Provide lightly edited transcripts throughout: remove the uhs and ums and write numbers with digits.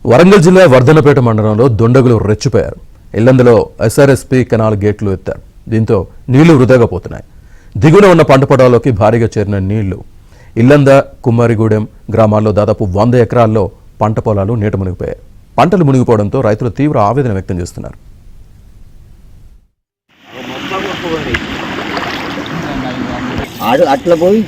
వరంగల్ జిల్లా వర్ధనపేట మండలంలో దుండగులు రెచ్చిపోయారు. ఇల్లందులో ఎస్ఆర్ఎస్పీ కెనాల్ గేట్లు ఎత్తారు. దీంతో నీళ్లు వృధాగా పోతున్నాయి. దిగున ఉన్న పంట పొలాల్లోకి భారీగా చేరిన నీళ్లు ఇల్లంద, కుమ్మరిగూడెం గ్రామాల్లో దాదాపు 100 ఎకరాల్లో పంట పొలాలు నీట మునిగిపోయాయి. పంటలు మునిగిపోవడంతో రైతులు తీవ్ర ఆవేదన వ్యక్తం చేస్తున్నారు. అట్లా పోయి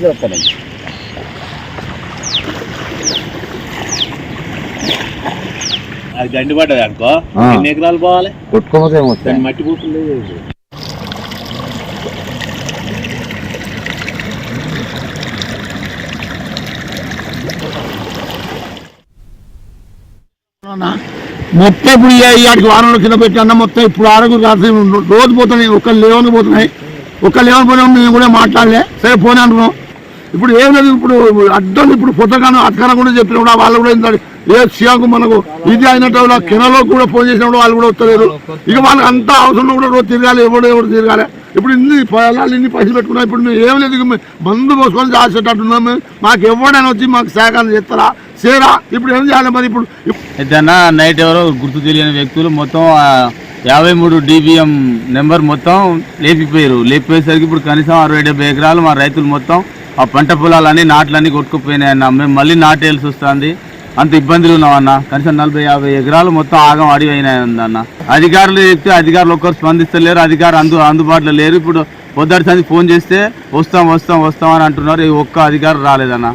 అది గండి పడ్డది అనుకో, ఎన్ని ఎకరాలు పోవాలి? కొట్టుకోపోతే మట్టి పూసులు మొత్తం ఇప్పుడు ఇవాడికి వారంలో కింద పెట్టి అన్న మొత్తం ఇప్పుడు ఆరుగురు రాత్రి రోజు పోతున్నాయి. ఒకళ్ళు లేవని పోతున్నాయి, ఒకళ్ళు లేవని పోయినా మేము కూడా మాట్లాడలే. సరే పోనీ అనుకున్నాం. ఇప్పుడు ఏం లేదు, ఇప్పుడు అడ్డం ఇప్పుడు పొత్తగాను అక్కన కూడా చెప్పిన కూడా వాళ్ళు కూడా ఏంటంటే ఏ సీఎంకు మనకు ఇది అయినట్టు కెనలో కూడా ఫోన్ చేసినప్పుడు వాళ్ళు కూడా వస్తలేరు. ఇక వాళ్ళకి అంతా అవసరం కూడా రోజు తిరగాలి, ఎవడు తిరగాలి. ఇప్పుడు ఇన్ని పొలాలు ఇన్ని పైసలు పెట్టుకున్నాం. ఇప్పుడు మేము ఏం లేదు, మందు పోసుకొని దాచేటట్టున్నాం. మేము మాకు ఎవడైనా వచ్చి మాకు సహకారం చేస్తారా సేరా? ఇప్పుడు ఏం చేయాలి మరి? ఇప్పుడు అయితే నైట్ ఎవరో గుర్తు తెలియని వ్యక్తులు మొత్తం 53 DBM నెంబర్ మొత్తం లేపిపోయేసరికి ఇప్పుడు కనీసం 60-70 ఎకరాలు మా రైతులు మొత్తం ఆ పంట పొలాలన్నీ నాట్లన్నీ కొట్టుకుపోయినాయి అన్న. మేము మళ్ళీ నాటేయాల్సి వస్తుంది. అంత ఇబ్బందులు ఉన్నామన్న. కనీసం 40-50 ఎకరాలు మొత్తం ఆగం అడిగినాయన్న. అధికారులు చెప్తే అధికారులు ఒక్కరు స్పందిస్తలేరు. అధికారులు అందుబాటులో లేరు. ఇప్పుడు పొద్దుటి సంది ఫోన్ చేస్తే వస్తాం అని అంటున్నారు. ఒక్క అధికారులు రాలేదన్న.